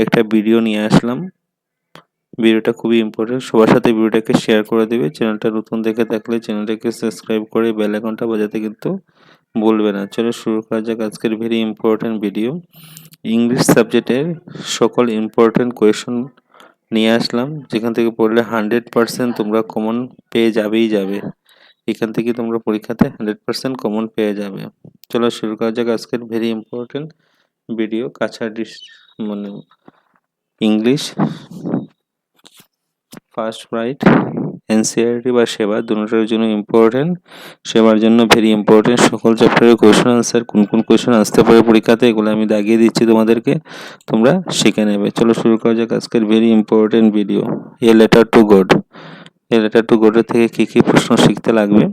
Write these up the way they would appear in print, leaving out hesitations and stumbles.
একটা ভিডিও নিয়ে আসলাম। ভিডিওটা খুবই ইম্পর্টেন্ট, সবার সাথে ভিডিওটাকে শেয়ার করে দেবে। চ্যানেলটা নতুন দেখে থাকলে চ্যানেলটাকে সাবস্ক্রাইব করে বেল আইকনটা বাজাতে কিন্তু বলবে না। চলো শুরু করা যাক আজকের ভেরি ইম্পর্টেন্ট ভিডিও। ইংলিশ সাবজেক্টের সকল ইম্পর্টেন্ট কোয়েশন নিয়ে আসলাম, যেখান থেকে পড়লে 100% তোমরা কমন পেয়ে যাবে। এখান থেকে তোমরা পরীক্ষাতে 100% কমন পেয়ে যাবে। চলো শুরু করা যাক আজকের ভেরি ইম্পর্টেন্ট ভিডিও। মানে ইংলিশ ফার্স্ট রাইট এনসিইআরটি বা সেবা দুটোর জন্য ইম্পর্টেন্ট। সেবার জন্য ভেরি ইম্পর্টেন্ট সকল চ্যাপ্টারের কোয়েশন আনসার, কোন কোন কোয়েশন আসতে পারে পরীক্ষাতে, এগুলো আমি দাগিয়ে দিচ্ছি তোমাদেরকে, তোমরা শিখে নেবে। চলো শুরু করা যাক আজকের very important video. A letter to God. A letter to গডের থেকে কী কী প্রশ্ন শিখতে লাগবে?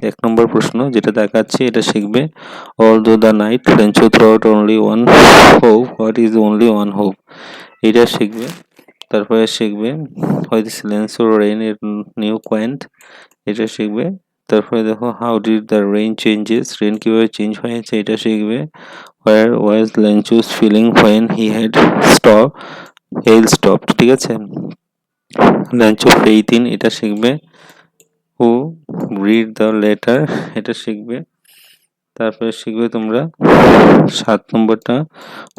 1 নম্বর প্রশ্ন যেটা দেখাচ্ছি এটা শিখবে। Although the night Lencho throughout only one hope, what is only one hope, এটা শিখবে। তারপরে শিখবে হোয়াট ইজ লেঞ্চো রেইন এর নিউ পয়েন্ট, এটা শিখবে। তারপরে দেখো how did the rain changes, rain কীভাবে চেঞ্জ হয়েছে এটা শিখবে। Where was Lencho's feeling when he had hail stopped, ঠিক আছে। লেঞ্চো ফেইথ ইন, এটা শিখবে। হু রিড দ্য লেটার, এটা শিখবে। তারপরে শিখবে তোমরা 7 নম্বরটা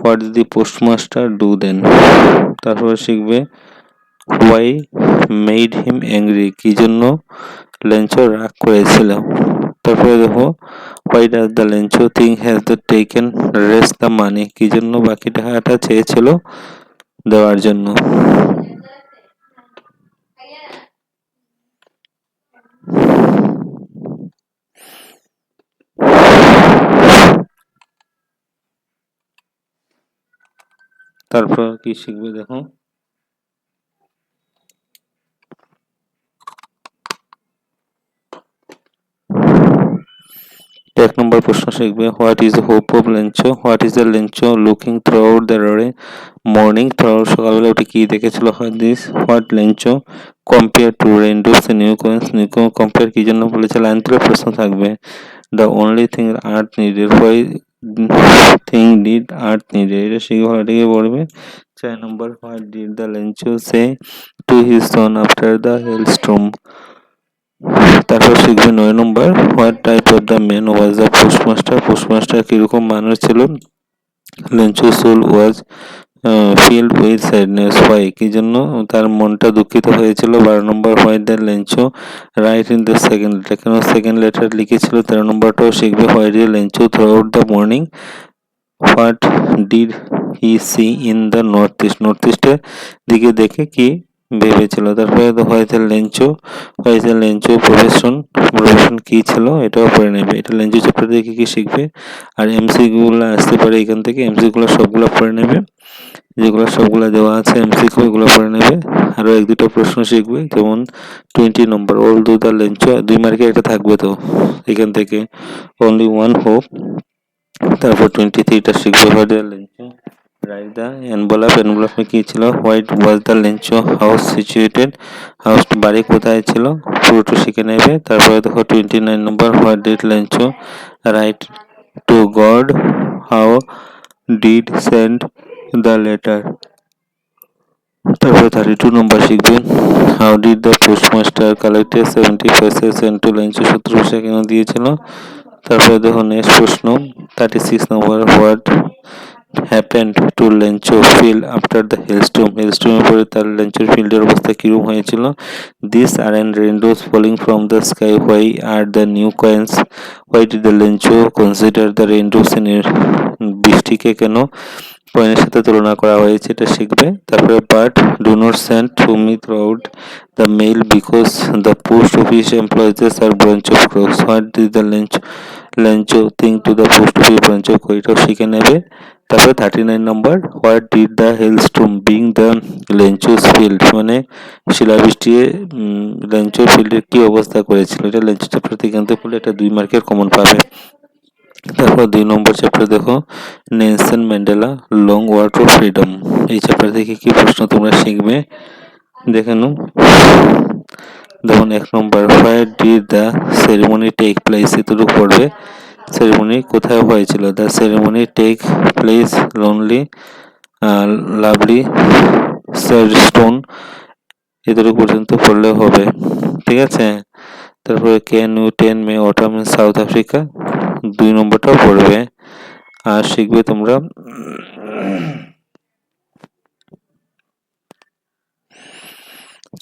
what the postmaster do then. তারপরে শিখবে হোয়াই মেড হিম অ্যাংরি, কী জন্য লেঞ্চো রাগ করেছিল। তারপরে দেখো why does the Lencho think has the taken rest the money, কী জন্য বাকি টাকাটা চেয়েছিল দেওয়ার জন্য। তারপর কি শিখবে দেখো, 1 নম্বর প্রশ্ন শিখবে what is hope of Lencho, what is the Lencho looking throughout the morning, throughout সকালবেলা উঠে কি দেখেছিল। What Lencho compare to raindrops new coins, new compare কি জন্য বলেছে, লাইন তুলে প্রশ্ন থাকবে। The only thing earth needed, why thing did earth needed, এটা শিখবে, এটাকে পড়বে। 4 নম্বর what did the Lencho say to his son after the hailstorm. তারপর শিখবে 9 নম্বর what type of the man was the postmaster, postmaster কিরকম মানুষ ছিল। Lencho soul was filled with sadness, why কি জন্য তার মনটা দুঃখিত হয়েছিল। 12 নম্বর why the Lencho write in the second letter, কেন সেকেন্ড লেটার লিখেছিল। 13 নম্বরটাও শিখবে why did Lencho throughout the morning, what did he see in the north east, north ইস্টের দিকে দেখে কি ভেবেছিল। তারপরে হোয়াইজের লেঞ্চো প্রফেশন কি ছিল এটাও পড়ে নেবে। এটা লেঞ্চো চ্যাপ্টার থেকে কি শিখবে। আর এমসিকিউগুলো আসতে পারে এখান থেকে, এমসিকিউগুলো সবগুলো পড়ে নেবে, যেগুলো সবগুলো দেওয়া আছে এমসিকিউ এগুলো পড়ে নেবে। আরও 1-2টা প্রশ্ন শিখবে, যেমন 20 নম্বর অল দু দ্য লেঞ্চো, 2 মার্কের এটা থাকবে তো এখান থেকে, অনলি ওয়ান হোপ। তারপর 23টা শিখবে what the Lencho write the envelope, এনভেলপে কী ছিল। White was the Lencho house situated, house বাড়ি কোথায় ছিল, পুরোটা শিখে নেবে। তারপরে দেখো 29 নম্বর what did Lencho write to God, how did send the letter. তারপরে 32 নম্বর শিখবে how did the postmaster collected 70 pesos into Lencho, 70 পয়সা কেন দিয়েছিল। তারপরে দেখো নেক্সট প্রশ্ন 36 নম্বর what happened to Lencho field after the hailstorm, হেলস্টর্মের পরে তার লেঞ্চোর ফিল্ডের অবস্থা কিরকম হয়েছিল। This are and raindrops falling from the sky, why are the new coins, why did the Lencho consider the raindrops in, বৃষ্টিকে কেন কয়েনের সাথে তুলনা করা হয়েছে, এটা শিখবে। তারপরে but do not send to me throughout the mail because the post office employees are branch of crooks, what did the Lencho think to the post office branch of, এটাও শিখে নেবে। তারপরে 39 নম্বর what did the hailstorm bring the Lencho's field, মানে শিলাবৃষ্টি Lencho ফিল্ডের কি অবস্থা করেছিল, এটা লেঞ্চো চ্যাপ্টার থেকে আনতে পড়লে এটা 2 মার্কের কমন পাবে। তারপর 2 নম্বর চ্যাপ্টার দেখো Nelson Mandela long walk to freedom, এই চ্যাপ্টার থেকে কি প্রশ্ন তোমরা শিখবে দেখে নাও। যেমন 1 নম্বর where did the ceremony take place, এতটুকু পড়বে, সেরেমনি কোথায় হয়েছিল। The ceremony take place lonely lovely stone, এতটুকু পর্যন্ত পড়লে হবে। ঠিক আছে, তারপরে can you ten May autumn in South Africa, 2 নম্বরটাও পড়বে। আর শিখবে তোমরা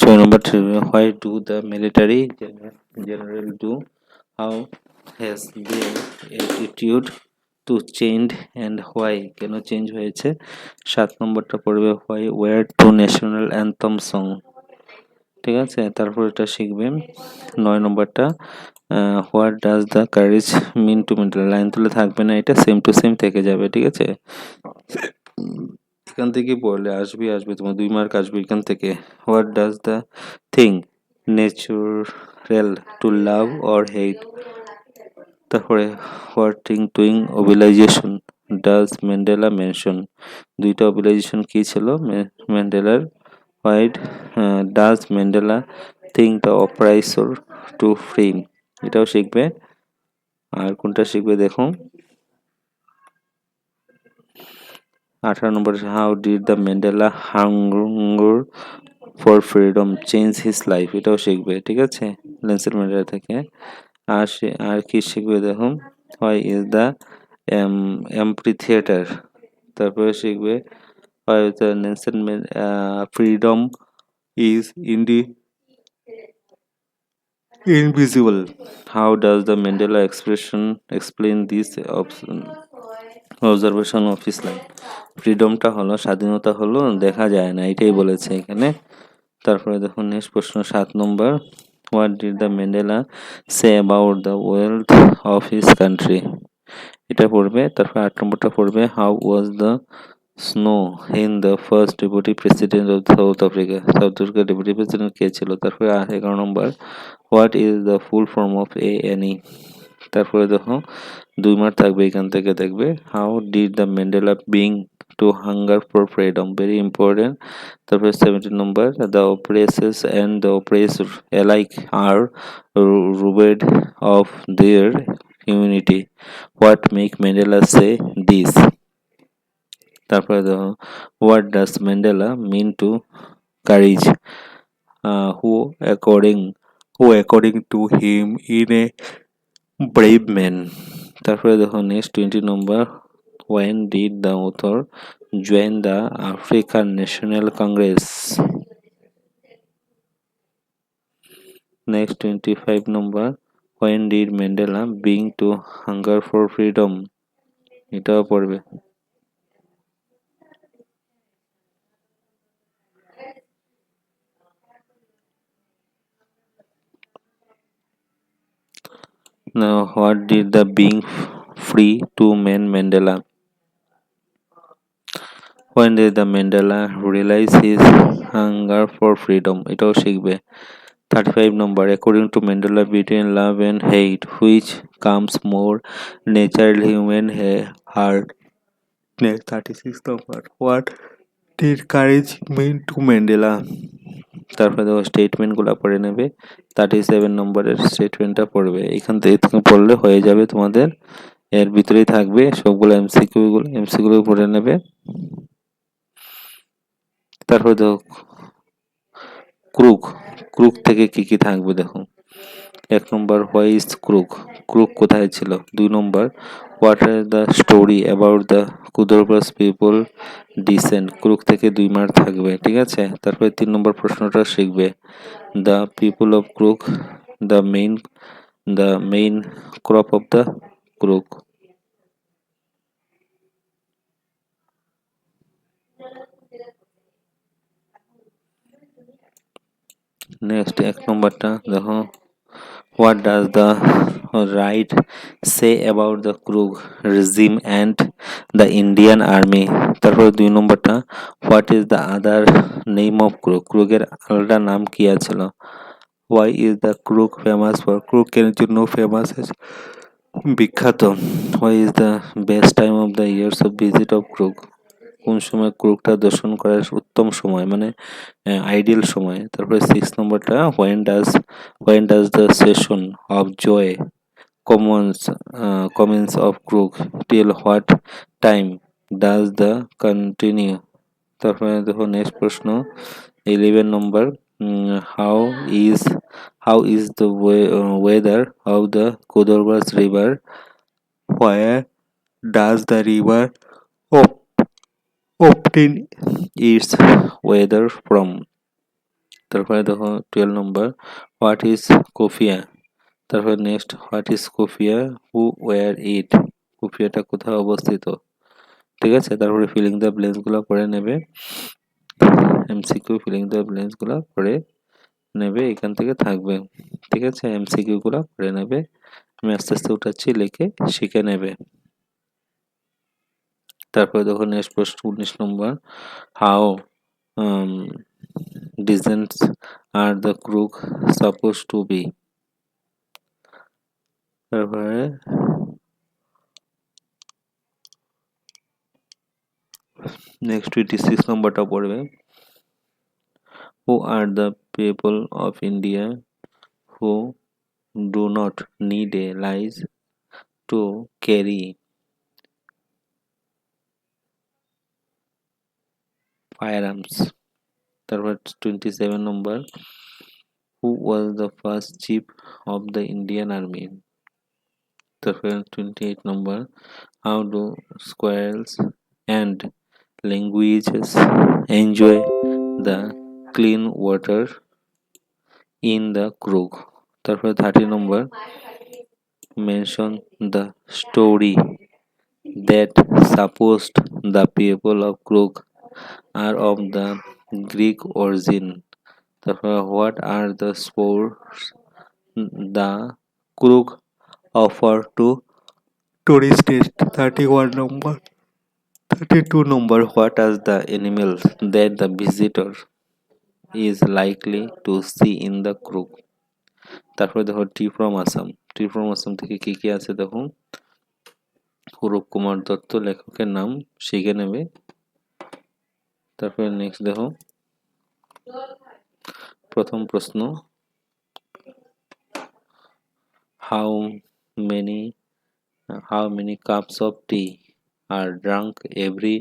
6 নম্বর why do the military general do, how has their attitude to change and why, কেন চেঞ্জ হয়েছে। 7 নম্বরটা পড়বে why were to national anthem song. ঠিক আছে, তারপর এটা শিখবে 9 নম্বরটা what does the courage mean to Mandela, line তুলে থাকবে না, এটা সেম টু সেম থেকে যাবে। ঠিক আছে, এখান থেকে পড়লে আসবে তোমার 2 মার্ক আসবে এখান থেকে। What does the thing natural to love or hate, তারপরে what thing twin obligation does Mandela mention, 2টা ওবিলাইজেশন কি ছিল ম্যান্ডেলার। White does Mandela think the operation to free, এটাও শিখবে। আর কোনটা শিখবে দেখো 18 নম্বর, how did the Mandela hunger for freedom change his life, এটাও শিখবে। ঠিক আছে, নেলসন ম্যান্ডেলা থেকে। আর কি শিখবে দেখো হোয়াই ইজ দ্য এমপ্রি থিয়েটার, তারপরে শিখবে why the Nelson freedom is invisible, how does the Mandela explain this observation of his life, ফ্রিডমটা হলো স্বাধীনতা হলো দেখা যায় না, এটাই বলেছে এখানে। তারপরে দেখুন নেক্সট প্রশ্ন 7 নম্বর, what did the Mandela say about the wealth of his country, এটা পড়বে। তারপর 8 নম্বরটা পড়বে how was the snow in the first deputy president of South Africa, South আফ্রিকার ডেপুটি প্রেসিডেন্ট কে ছিল। তারপরে 11 নম্বর, what is the full form of ANE, তারপরে দেখো 2 মার্ক থাকবে এখান থেকে, দেখবে how did the Mandela being to hunger for freedom, very important. তারপরে 17 নম্বর, the oppressed and the oppressor alike are robbed of their unity, what make Mandela say this. তারপরে দেখো what does Mandela mean to courage, who according to him in a brave man. তারপরে দেখো next 20 নম্বর, when did the author join the African National Congress, next 25 number, when did Mandela begin to hunger for freedom, এটাও পড়বে। Now what did the being free to man Mandela, when did the Mandela realize his hunger for freedom, এটাও শিখবে। 35 নম্বর, according to Mandela between love and hate which comes more naturally human heart, next 36 number, what did courage mean to Mandela, তারপরে দেখো স্টেটমেন্টগুলো পড়ে নেবে। 37 নম্বরের স্টেটমেন্টটা পড়বে, এখান থেকে তুমি পড়লে হয়ে যাবে তোমাদের, এর ভিতরেই থাকবে সবগুলো এমসিকিউগুলো পড়ে নেবে। তারপরে দেখো ক্রুক থেকে কি কি থাকবে দেখো। 1 নম্বর, হোয়াই ইজ ক্রুক কোথায় ছিল। 2 নম্বর, what are the story about the Kodavas people descent, Coorg থেকে 2 মার্ক থাকবে। ঠিক আছে, তারপরে 3 নম্বর প্রশ্নটা শিখবে, the people of crook the main crop of the crook. Next 1 নম্বরটা দেখো, what does the right say about the Krug regime and the Indian army, তারপরে 2 নম্বরটা, what is the other name of ক্রুগের আলাদা নাম কি আছিল। why is the Krug famous for, ক্রুগের জন্য famous বিখ্যাত। why is the best time of the years of visit of Krug, কোন সময় ক্রুগটা দর্শন করার উত্তম সময় মানে আইডিয়াল সময়। তারপরে 6 নম্বরটা, when does the session of joy commence of Krug, till what time does the continue, তারপরে দেখো নেক্সট প্রশ্ন 11 নম্বর how is the weather of the Kodavas river, where does the river obtain its weather from? তারপরে দেখো 12 নম্বর what is kuppia. তারপরে next what is kuppia, who wear it, কোফিয়াটা কোথায় অবস্থিত। ঠিক আছে, তারপরে ফিলিং দ্য ব্ল্যাঙ্কস গুলো করে নেবে, এমসিকিউ ফিলিং দ্য ব্ল্যাঙ্কস গুলো করে নেবে, এখান থেকে থাকবে। ঠিক আছে, এমসিকিউ গুলো করে নেবে, আমি আস্তে আস্তে উঠাচ্ছি, লিখে শিখে নেবে। তারপরে দেখো নেক্সট প্রশ্ন 19 নম্বর how descents are the Coorg suppose to be. তারপরে নেক্সট 26 নম্বরটা পড়বে who are the people of India who do not need a license to carry firearms. তারপর 27 নম্বর who was the first chief of the Indian army. তারপর 28 নম্বর how do squirrels and languages enjoy the clean water in the crook। তারপরে 30 নম্বর mention the story that supposed the people of crook are of the Greek origin। তারপরে what are the sports the crook offer to tourists। 31 number 32 number what are the animals that the visitor is likely to see in the crook। তারপরে দেখো tea from Assam, tea from Assam থেকে কি কি আছে দেখো, অরূপ কুমার দত্ত লেখকের নাম শিখে নেবে। তারপরে নেক্সট দেখো প্রথম প্রশ্ন how many cups of tea are drunk every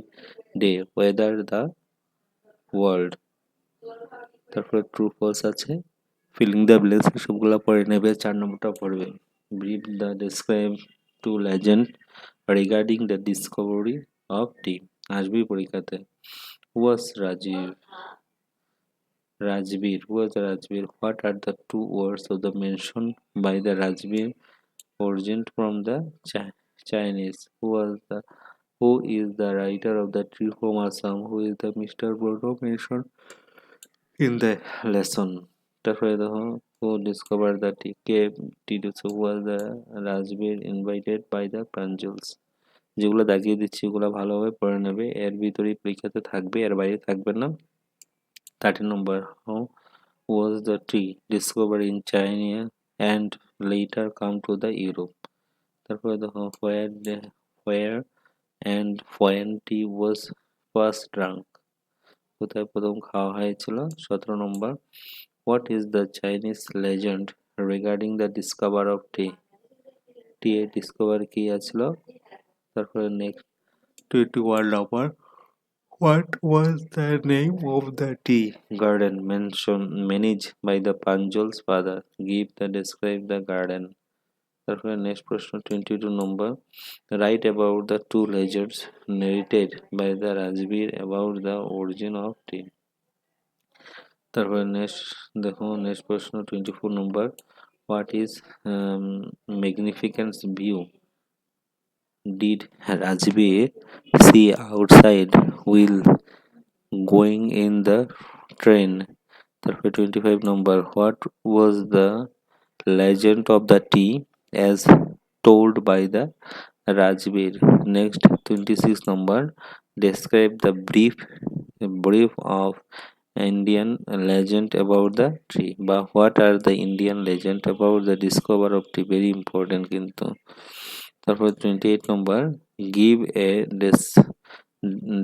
day weather the world. তারপরে ট্রু ফলস আছে, ফিলিং দ্য ব্ল্যাঙ্কস সবগুলো পড়ে নেবে। 4 নম্বরটা পড়বে brief the describe to legend regarding the discovery of tea, আসবি পরীক্ষাতে। ওয়াস Rajbir was Rajbir, what are the two words of the mention by the Rajbir originated from the Chinese? Who is the writer of the tree from Assam? Who is the Mr. Brodo mentioned in the lesson? তারপরে দেখো who discovered the tea? K Tiduso was the Rajbir invited by the Pranjals। যেগুলো দাগিয়ে দিচ্ছি ওগুলো ভালোভাবে পড়ে নেবে, এর ভিতরেই পরীক্ষাতে থাকবে, এর বাইরে থাকবে না। 13 number how was the tea discovered in China and later come to the Europe। তারপরে দেখো where and when tea was first drunk, কোথায় প্রথম খাওয়া হয়েছিল। 17 নম্বর what is the Chinese legend regarding the discovery of tea, tea এর discover কি আছিল। তারপরে next 21 number what was the name of the tea garden managed by the Panjal's father, give the describe the garden। তারপরে next প্রশ্ন 22 নম্বর write about the two legends narrated by the Rajbir about the origin of tea। তারপরে next দেখো next প্রশ্ন 24 নম্বর what is magnificence view did Rajbir see outside while going in the train। তারপরে 25 নম্বর what was the legend of the tea as told by the Rajbir। next 26 number describe the brief of Indian legend about the tree বা what are the Indian legend about the discover of tea, very important কিন্তু। তারপর 28 number give a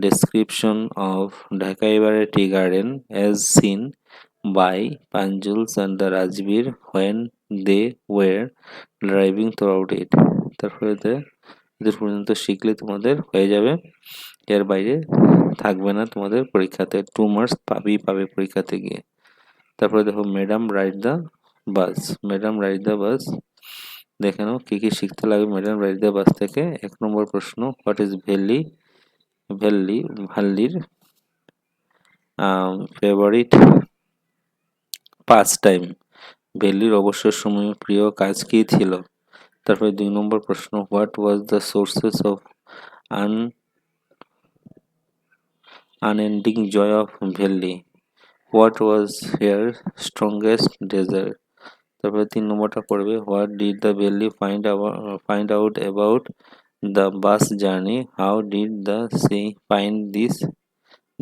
description of Dhaka tea garden as seen by Panjuls and the Rajbir when they were driving throughout it। তারপরে এদের পর্যন্ত শিখলে তোমাদের হয়ে যাবে। এর বাইরে থাকবে না তোমাদের পরীক্ষাতে। 2 মার্কস পাবে পরীক্ষাতে গিয়ে। তারপরে দেখো madam ride the bus. Madam ride the bus দেখে নাও কি কি শিখতে লাগবে ম্যাডাম রাইড দ্য বাস থেকে। 1 নম্বর প্রশ্ন, হোয়াট ইজ ভাল্লির ফেভারিট পাস টাইম। ভেল্লির অবসর সময়ে প্রিয় কাজ কি ছিল। তারপরে 2 নম্বর প্রশ্ন, what was the sources of unending joy of valley. What was here strongest desert. তারপরে 3 নম্বরটা পড়বে, what did the valley find out about the bus journey. How did the sea find this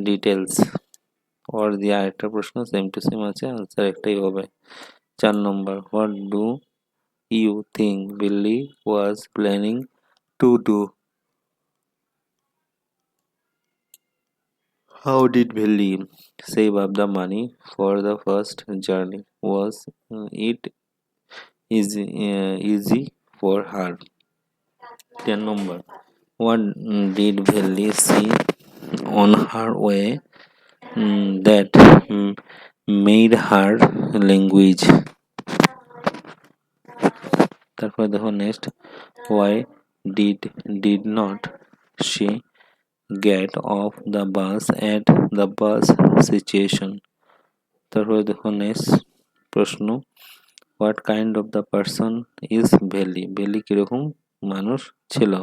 details. ওর দিয়ে আরেকটা প্রশ্ন same to same আছে, answer একটাই হবে। 4 নম্বর, what do you think Billy was planning to do. How did Billy save up the money for the first journey? Was it easy for her? 10 number. What did Billy see on her way that made her language? তারপরে দেখো next, why did not she get off the bus at the bus station? তারপরে দেখো next প্রশ্ন, what kind of the person is ভেলি। ভেলি কিরকম মানুষ ছিল।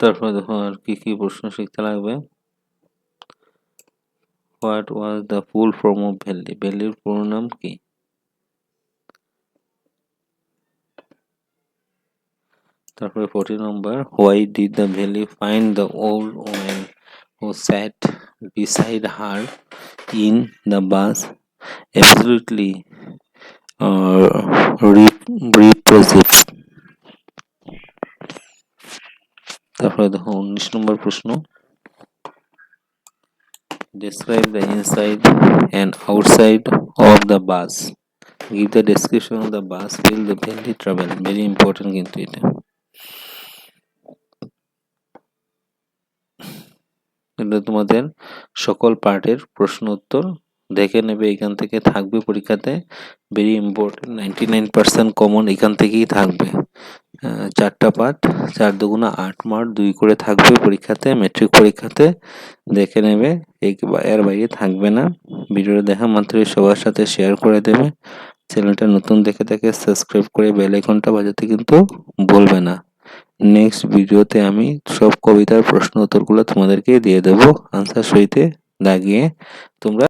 তারপরে দেখো আর কি কি প্রশ্ন শিখতে লাগবে। What was the full form of Valli. ভেলির পুরো নাম কি। তারপরে 14 নম্বর, why did the Valli find the old woman who sat beside her in the bus absolutely repressive. তারপরে দেখো 19 নম্বর প্রশ্ন, describe the inside and outside of the bus. Give the description of the bus while the Delhi travel. Very important কিন্তু এটা। এটা তোমাদের সকল পার্টের প্রশ্ন উত্তর দেখে নেবে, এখান থেকে থাকবে পরীক্ষাতে। ভেরি ইম্পর্টেন্ট, 99% কমন এখান থেকেই থাকবে। 4টা পার্ট, 4 দুগুণা 8 মার্ক 2 করে থাকবে পরীক্ষাতে, মেট্রিক পরীক্ষাতে। দেখে নেবে, এর বাইরে থাকবে না। ভিডিওটা দেখা মাত্রই সবার সাথে শেয়ার করে দেবে। চ্যানেলটা নতুন দেখে থাকে সাবস্ক্রাইব করে বেল আইকনটা বাজাতে কিন্তু ভুলবে না। নেক্সট ভিডিওতে আমি সব কবিতার প্রশ্ন উত্তরগুলো তোমাদেরকে দিয়ে দেবো আনসার সহিতে দাগিয়ে। তোমরা